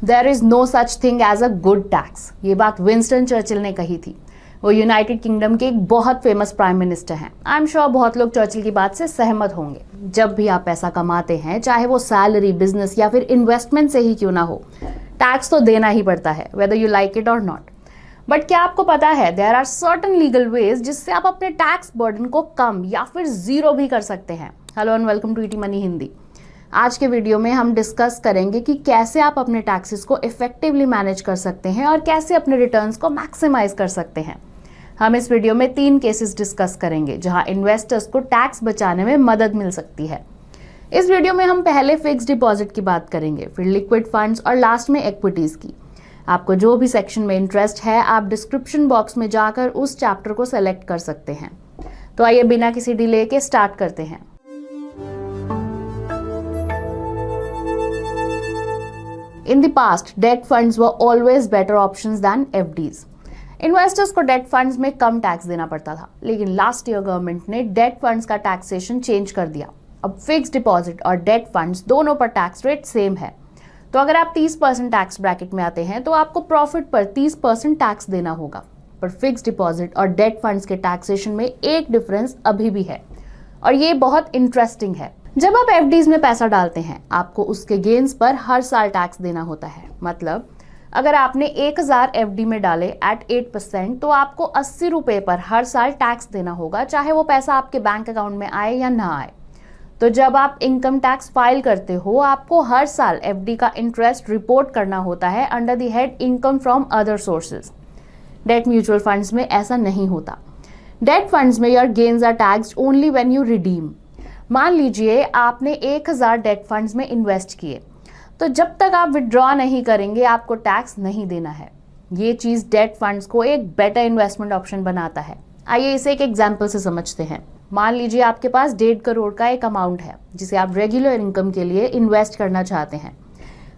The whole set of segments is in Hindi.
There is no such thing as a good tax. ये बात विंस्टन चर्चिल ने कही थी। वो यूनाइटेड किंगडम के एक बहुत फेमस प्राइम मिनिस्टर हैं। आई एम श्योर बहुत लोग चर्चिल की बात से सहमत होंगे। जब भी आप पैसा कमाते हैं, चाहे वो सैलरी, बिजनेस या फिर इन्वेस्टमेंट से ही क्यों ना हो, टैक्स तो देना ही पड़ता है, वेदर यू लाइक इट और नॉट। बट क्या आपको पता है there are certain legal ways जिससे आप अपने टैक्स बर्डन को कम या फिर जीरो भी कर सकते हैं। Hello and welcome to ET Money Hindi. आज के वीडियो में हम डिस्कस करेंगे कि कैसे आप अपने टैक्सेस को इफेक्टिवली मैनेज कर सकते हैं और कैसे अपने रिटर्न्स को मैक्सिमाइज कर सकते हैं। हम इस वीडियो में 3 केसेस डिस्कस करेंगे जहां इन्वेस्टर्स को टैक्स बचाने में मदद मिल सकती है। इस वीडियो में हम पहले फिक्स्ड डिपॉजिट की बात करेंगे, फिर लिक्विड फंड्स और लास्ट में इक्विटीज की। आपको जो भी सेक्शन में इंटरेस्ट है, आप डिस्क्रिप्शन बॉक्स में जाकर उस चैप्टर को सेलेक्ट कर सकते हैं। तो आइए बिना किसी डिले के स्टार्ट करते हैं। In the past, debt funds were always better options than FDs. Investors को डेट फंड्स में कम टैक्स देना पड़ता था, लेकिन लास्ट ईयर गवर्नमेंट ने डेट फंड्स का टैक्सेशन चेंज कर दिया। अब फिक्स्ड डिपॉजिट और डेट फंड्स दोनों पर टैक्स रेट सेम है। तो अगर आप 30% टैक्स ब्रैकेट में आते हैं तो आपको प्रॉफिट पर 30% टैक्स देना होगा। पर फिक्स्ड डिपॉजिट और डेट फंड्स के टैक्सेशन में एक डिफरेंस अभी भी है, और ये बहुत इंटरेस्टिंग है। जब आप एफडीज में पैसा डालते हैं, आपको उसके गेन्स पर हर साल टैक्स देना होता है। मतलब अगर आपने 1000 एफडी में डाले एट 8%, तो आपको 80 रुपए पर हर साल टैक्स देना होगा, चाहे वो पैसा आपके बैंक अकाउंट में आए या ना आए। तो जब आप इनकम टैक्स फाइल करते हो, आपको हर साल एफडी का इंटरेस्ट रिपोर्ट करना होता है under the head income from other sources. Debt mutual funds में ऐसा नहीं होता। डेट फंड्स में your gains are taxed only when you redeem. मान लीजिए आपने 1000 डेट फंड्स में इन्वेस्ट किए, तो जब तक आप विड्रॉ नहीं करेंगे आपको टैक्स नहीं देना है। ये चीज डेट फंड्स को एक बेटर इन्वेस्टमेंट ऑप्शन बनाता है। आइए इसे एक एग्जांपल से समझते हैं। मान लीजिए आपके पास 1.5 करोड़ का एक अमाउंट है जिसे आप रेगुलर इनकम के लिए इन्वेस्ट करना चाहते हैं।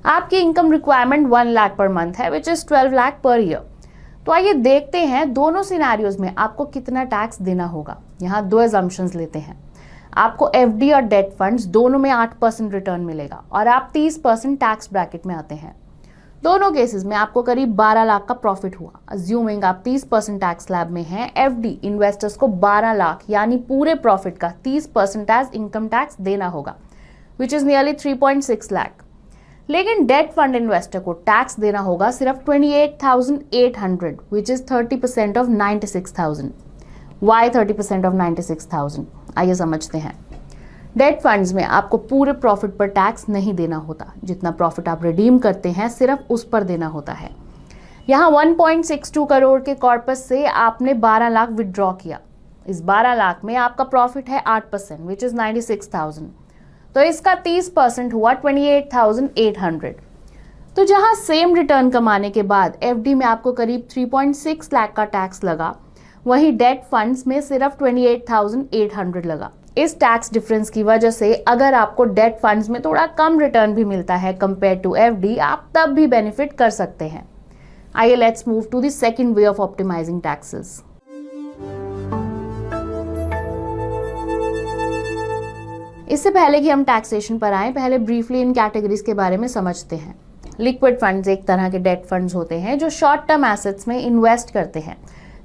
आपकी income requirement 1 lakh per month है, which is 12 lakh per year. तो आइए देखते हैं दोनों सिनेरियोज में आपको कितना टैक्स देना होगा। यहाँ 2 असम्पशंस लेते हैं। आपको एफडी और डेट फंड्स दोनों में 8% रिटर्न मिलेगा और आप 30% टैक्स ब्रैकेट में आते हैं। दोनों केसेस में आपको करीब 12 लाख का प्रॉफिट हुआ। अज्यूमिंग आप 30% टैक्स स्लैब में हैं, एफडी इन्वेस्टर्स को 12 लाख यानी पूरे प्रॉफिट का 30% एज इनकम टैक्स देना होगा, विच इज नियरली 3.6 लाख। लेकिन डेट फंड इन्वेस्टर को टैक्स देना होगा सिर्फ 28,800, which is 30% of 96,000। Why 30% of 96,000? आइए समझते हैं। डेट फंड्स में आपको पूरे प्रॉफिट पर टैक्स नहीं देना होता। जितना प्रॉफिट आप रिडीम करते हैं सिर्फ उस पर देना होता है। यहाँ 1.62 करोड़ के कॉर्पस से आपने 12 लाख विड्रॉ किया। इस 12 लाख में आपका प्रॉफिट है 8%, विच इज 96,000। तो इसका 30% हुआ 28,800। तो जहां सेम रिटर्न कमाने के बाद एफडी में आपको करीब 3.6 लाख का टैक्स लगा, वहीं डेट फंड्स में सिर्फ 28,800 लगा। इस टैक्स डिफरेंस की वजह से अगर आपको डेट फंड्स में थोड़ा कम रिटर्न भी मिलता है कंपेयर टू एफडी, आप तब भी बेनिफिट कर सकते हैं। आइए let's move to the second way of optimising taxes. इससे पहले कि हम टैक्सेशन पर आए, पहले ब्रीफली इन कैटेगरीज के बारे में समझते हैं। लिक्विड फंड्स एक तरह के डेट फंड्स होते हैं जो शॉर्ट टर्म एसेट्स में इन्वेस्ट करते हैं,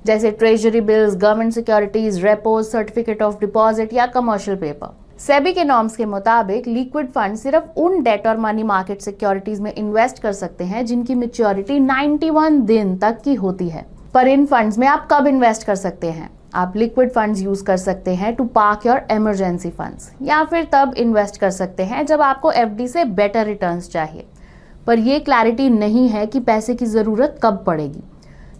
जैसे treasury bills, government securities, repos, certificate of deposit या कमर्शियल पेपर। सेबी के नॉर्म्स के मुताबिक लिक्विड फंड सिर्फ उन डेट और मनी मार्केट सिक्योरिटीज में इन्वेस्ट कर सकते हैं जिनकी मैच्योरिटी 91 दिन तक की होती है। पर इन फंड्स में आप कब इन्वेस्ट कर सकते हैं? आप लिक्विड फंड्स यूज कर सकते हैं to park your emergency funds, या फिर तब इन्वेस्ट कर सकते हैं जब आपको एफडी से बेटर रिटर्न्स चाहिए। पर यह क्लैरिटी नहीं है कि पैसे की जरूरत कब पड़ेगी।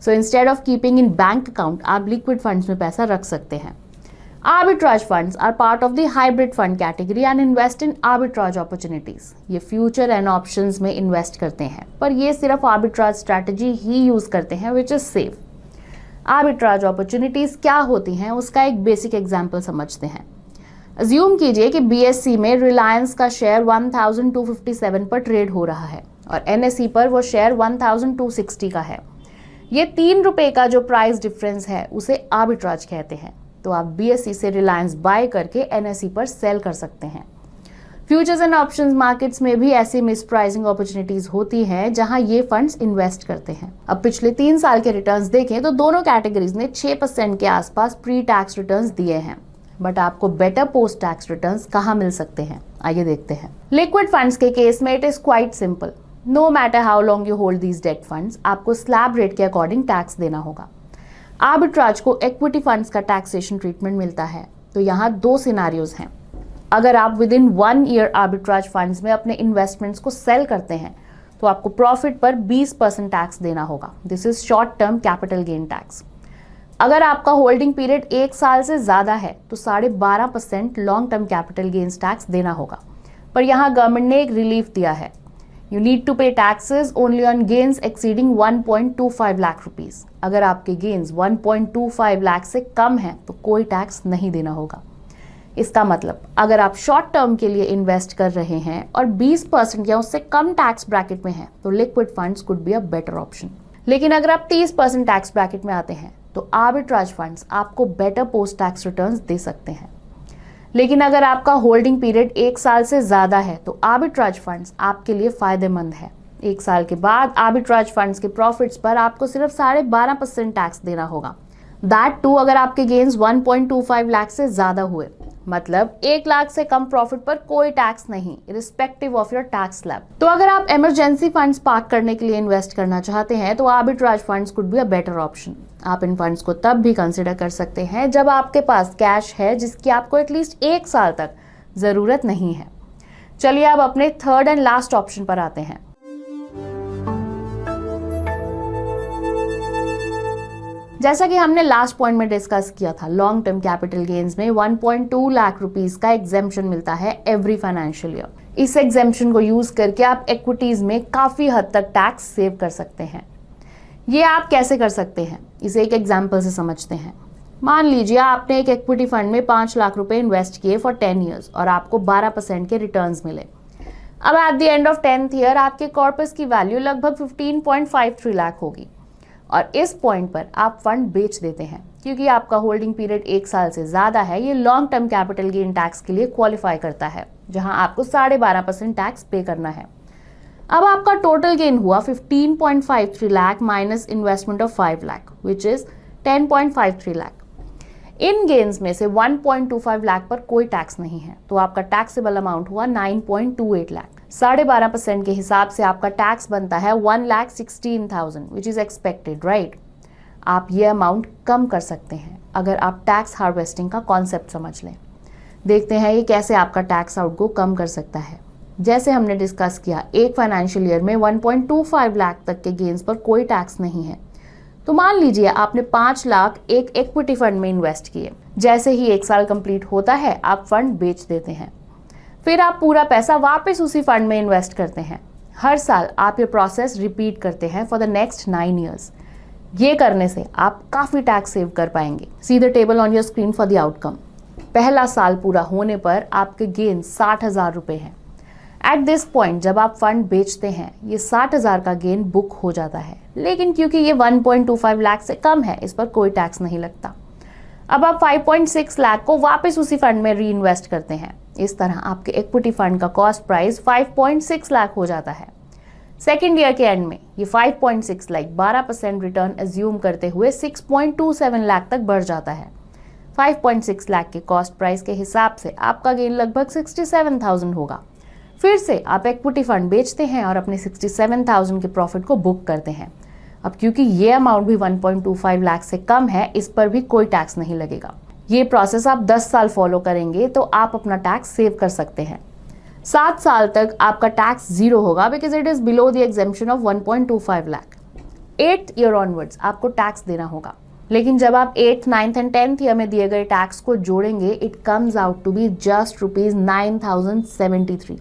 So instead of keeping in bank account, आप लिक्विड फंड्स में पैसा रख सकते हैं। Arbitrage funds are part of the hybrid fund category and invest in arbitrage opportunities. ये फ्यूचर एंड ऑप्शंस में इन्वेस्ट करते हैं, पर ये सिर्फ आर्बिट्राज स्ट्रैटेजी ही यूज करते हैं, which is safe. Arbitrage opportunities क्या होती हैं उसका एक बेसिक एग्जांपल समझते हैं। अज्यूम कीजिए कि बीएससी में रिलायंस का शेयर 1257 पर ट्रेड हो रहा है और एनएसई पर वो शेयर 1260 का है। ये 3 रुपए का जो प्राइस डिफरेंस है उसे आर्बिट्राज कहते हैं। तो आप बीएसई से रिलायंस बाय करके एनएसई पर सेल कर सकते हैं। फ्यूचर्स एंड ऑप्शंस मार्केट्स में भी ऐसी मिस प्राइसिंग अपॉर्चुनिटीज होती हैं जहां ये फंड्स इन्वेस्ट करते हैं। अब पिछले 3 साल के रिटर्न्स देखें तो दोनों कैटेगरीज ने 6% के आसपास प्री टैक्स रिटर्न्स दिए हैं। बट आपको बेटर पोस्ट टैक्स रिटर्न्स कहाँ मिल सकते हैं, आइए देखते हैं। लिक्विड फंड्स के केस में it is quite simple. No matter how long you hold these debt funds, आपको स्लैब रेट के अकॉर्डिंग टैक्स देना होगा। आर्बिट्राज को इक्विटी फंड्स का टैक्सेशन ट्रीटमेंट मिलता है। तो यहाँ 2 सिनारियोज हैं। अगर आप within 1 year arbitrage funds में अपने इन्वेस्टमेंट्स को सेल करते हैं तो आपको प्रॉफिट पर 20% टैक्स देना होगा। This is short term capital gain tax. अगर आपका होल्डिंग पीरियड 1 साल से ज्यादा है तो 12.5% long term capital gains tax देना होगा। पर यहाँ गवर्नमेंट ने एक रिलीफ दिया है। यू नीड टू पे taxes only on gains exceeding 1.25 lakh rupees. अगर आपके गेन्स 1.25 लाख से कम है तो कोई टैक्स नहीं देना होगा। इसका मतलब अगर आप शॉर्ट टर्म के लिए इन्वेस्ट कर रहे हैं और 20% या उससे कम टैक्स ब्रैकेट में हैं तो liquid funds could be a better option. लेकिन अगर आप 30% टैक्स ब्रैकेट में आते हैं तो आर्बिट्राज फंड्स आपको बेटर पोस्ट टैक्स रिटर्न्स दे सकते हैं। लेकिन अगर आपका होल्डिंग पीरियड 1 साल से ज्यादा है तो आर्बिट्राज फंड्स आपके लिए फायदेमंद है। 1 साल के बाद आर्बिट्राज फंड्स के प्रॉफिट्स पर आपको सिर्फ 12.5% टैक्स देना होगा। दैट टू अगर आपके गेन्स 1.25 लाख से ज्यादा हुए, मतलब 1 लाख से कम प्रॉफिट पर कोई टैक्स नहीं, respective of your tax slab. तो अगर आप इमरजेंसी फंड्स पार्क करने के लिए इन्वेस्ट करना चाहते हैं तो arbitrage funds could be a better option. आप इन फंड्स को तब भी कंसिडर कर सकते हैं जब आपके पास कैश है जिसकी आपको एटलीस्ट 1 साल तक जरूरत नहीं है। चलिए अब अपने थर्ड एंड लास्ट ऑप्शन पर आते हैं। जैसा कि हमने लास्ट पॉइंट में डिस्कस किया था, लॉन्ग टर्म कैपिटल गेन्स में 1.2 लाख रुपीस का एग्जेम्पशन मिलता है एवरी फाइनेंशियल ईयर। इस एग्जेम्पशन को यूज करके आप इक्विटीज में काफी हद तक टैक्स सेव कर सकते हैं। ये आप कैसे कर सकते हैं, इसे एक एग्जाम्पल से समझते हैं। मान लीजिए आपने एक इक्विटी फंड में 5 लाख रुपए इन्वेस्ट किए फॉर 10 ईयर्स और आपको 12% के रिटर्न्स मिले। अब at the end of 10th year आपके कॉर्पस की वैल्यू लगभग 15.53 लाख होगी और इस पॉइंट पर आप फंड बेच देते हैं। क्योंकि आपका होल्डिंग पीरियड 1 साल से ज्यादा है, ये long term capital gain tax के लिए क्वालिफाई करता है, जहां आपको 12.5% टैक्स पे करना है। अब आपका टोटल गेन हुआ 15.53 lakh minus investment of 5 lakh which is 10.53 lakh. In gains में से 1.25 लाख पर कोई टैक्स नहीं है, तो आपका टैक्सेबल अमाउंट हुआ 9.28 लाख। 12.5% के हिसाब से आपका टैक्स बनता है 1,16,000 विच इज एक्सपेक्टेड, राइट। आप ये अमाउंट कम कर सकते हैं अगर आप टैक्स हार्वेस्टिंग का कॉन्सेप्ट समझ लें। देखते हैं ये कैसे आपका टैक्स आउट को कम कर सकता है। जैसे हमने डिस्कस किया, एक फाइनेंशियल ईयर में 1.25 लाख तक के गेन्स पर कोई टैक्स नहीं है। तो मान लीजिए आपने 5 लाख एक इक्विटी फंड में इन्वेस्ट किए। जैसे ही 1 साल कंप्लीट होता है आप फंड बेच देते हैं, फिर आप पूरा पैसा वापस उसी फंड में इन्वेस्ट करते हैं। हर साल आप ये प्रोसेस रिपीट करते हैं फॉर द नेक्स्ट 9 ईयर्स। ये करने से आप काफी टैक्स सेव कर पाएंगे। See the table on your screen for the outcome. पहला साल पूरा होने पर आपके गेन 60,000 रुपए हैं। एट दिस पॉइंट जब आप फंड बेचते हैं ये 60,000 का गेन बुक हो जाता है, लेकिन क्योंकि ये 1.25 लाख से कम है इस पर कोई टैक्स नहीं लगता। अब आप 5.6 लाख को वापस उसी फंड में री इन्वेस्ट करते हैं। इस तरह आपके इक्विटी फंड का कॉस्ट प्राइस 5.6 लाख हो जाता है। सेकेंड ईयर के एंड में ये 5.6 लाख 12% रिटर्न एज्यूम करते हुए 6.27 लाख तक बढ़ जाता है। 5.6 लाख के कॉस्ट प्राइस के हिसाब से आपका गेन लगभग 67,000 होगा। फिर से आप इक्विटी फंड बेचते हैं और अपने 67,000 के प्रॉफिट को बुक करते हैं। अब क्योंकि ये अमाउंट भी 1.25 लाख से कम है, इस पर भी कोई टैक्स नहीं लगेगा। ये प्रोसेस आप 10 साल फॉलो करेंगे तो आप अपना टैक्स सेव कर सकते हैं। 7 साल तक आपका टैक्स 0 होगा because it is below the exemption of 1.25 lakh. 8th year onwards आपको टैक्स देना होगा, लेकिन जब आप 8th, 9th and 10th year में दिए गए टैक्स को जोड़ेंगे it comes out to be just ₹9,073।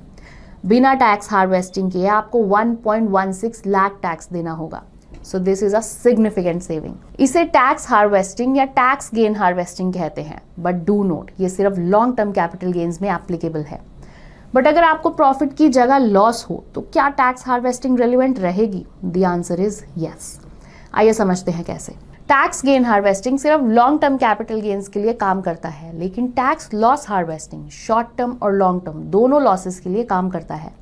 बिना टैक्स हार्वेस्टिंग किए आपको 1.16 लाख टैक्स देना होगा। So this is a significant saving. इसे टैक्स हार्वेस्टिंग या टैक्स गेन हार्वेस्टिंग कहते हैं, बट डू नोट ये सिर्फ लॉन्ग टर्म कैपिटल गेन्स में एप्लीकेबल है। बट अगर आपको प्रॉफिट की जगह लॉस हो तो क्या टैक्स हार्वेस्टिंग रेलिवेंट रहेगी? The answer is yes. आइए समझते हैं कैसे। टैक्स गेन हार्वेस्टिंग सिर्फ लॉन्ग टर्म कैपिटल गेन्स के लिए काम करता है, लेकिन tax loss harvesting short term और लॉन्ग टर्म दोनों लॉसेस के लिए काम करता है।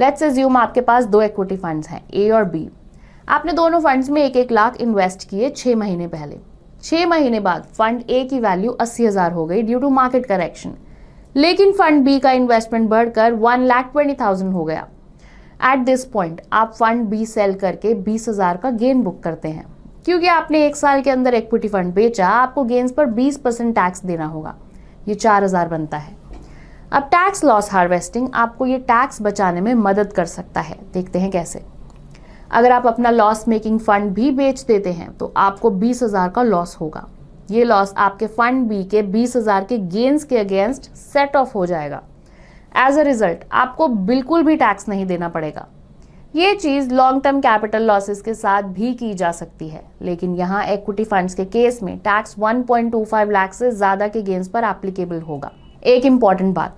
लेट्स अज्यूम आपके पास दो इक्विटी फंड्स हैं, ए और बी। आपने दोनों फंड्स में 1-1 लाख इन्वेस्ट किए 6 महीने पहले। 6 महीने बाद फंड ए की वैल्यू 80,000 हो गई ड्यू टू मार्केट करेक्शन, लेकिन फंड बी का इन्वेस्टमेंट बढ़कर 1,20,000 हो गया। एट दिस पॉइंट आप फंड बी सेल करके 20,000 का गेन बुक करते हैं। क्योंकि आपने 1 साल के अंदर इक्विटी फंड बेचा, आपको गेन्स पर 20% टैक्स देना होगा। ये 4,000 बनता है। अब टैक्स लॉस हार्वेस्टिंग आपको ये टैक्स बचाने में मदद कर सकता है। देखते हैं कैसे। अगर आप अपना लॉस मेकिंग फंड भी बेच देते हैं तो आपको 20,000 का लॉस होगा। ये लॉस आपके फंड बी के 20,000 के गेन्स के अगेंस्ट सेट ऑफ हो जाएगा। एज अ रिजल्ट आपको बिल्कुल भी टैक्स नहीं देना पड़ेगा। ये चीज लॉन्ग टर्म कैपिटल लॉसेस के साथ भी की जा सकती है, लेकिन यहाँ इक्विटी फंड्स के केस में टैक्स 1.25 लाख से ज्यादा के गेन्स पर एप्लीकेबल होगा। एक इंपॉर्टेंट बात,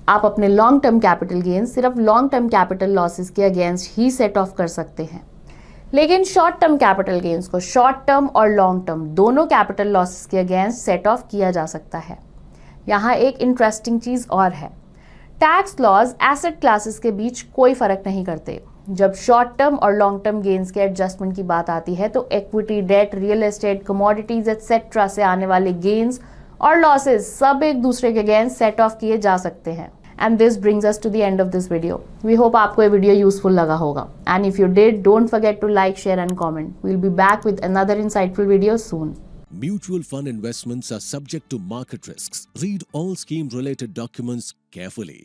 आप अपने लॉन्ग टर्म कैपिटल गेन्स सिर्फ लॉन्ग टर्म कैपिटल लॉसेस के अगेंस्ट ही सेट ऑफ कर सकते हैं, लेकिन शॉर्ट टर्म कैपिटल गेन्स को शॉर्ट टर्म और लॉन्ग टर्म दोनों कैपिटल लॉसेस के अगेंस्ट सेट ऑफ किया जा सकता है। यहाँ एक इंटरेस्टिंग चीज और है, टैक्स लॉज एसेट क्लासेस के बीच कोई फर्क नहीं करते। जब शॉर्ट टर्म और लॉन्ग टर्म गेन्स के एडजस्टमेंट की बात आती है तो equity, debt, real estate, commodities etcetera से आने वाले गेन्स और लॉसेस सब एक दूसरे के अगेंस्ट सेट ऑफ किए जा सकते हैं। And this brings us to the end of this video. We hope आपको ये वीडियो यूजफुल लगा होगा, and if you did, don't forget to like, share and comment. We will be back with another insightful video soon. Mutual fund investments are subject to market risks. Read all scheme related documents carefully.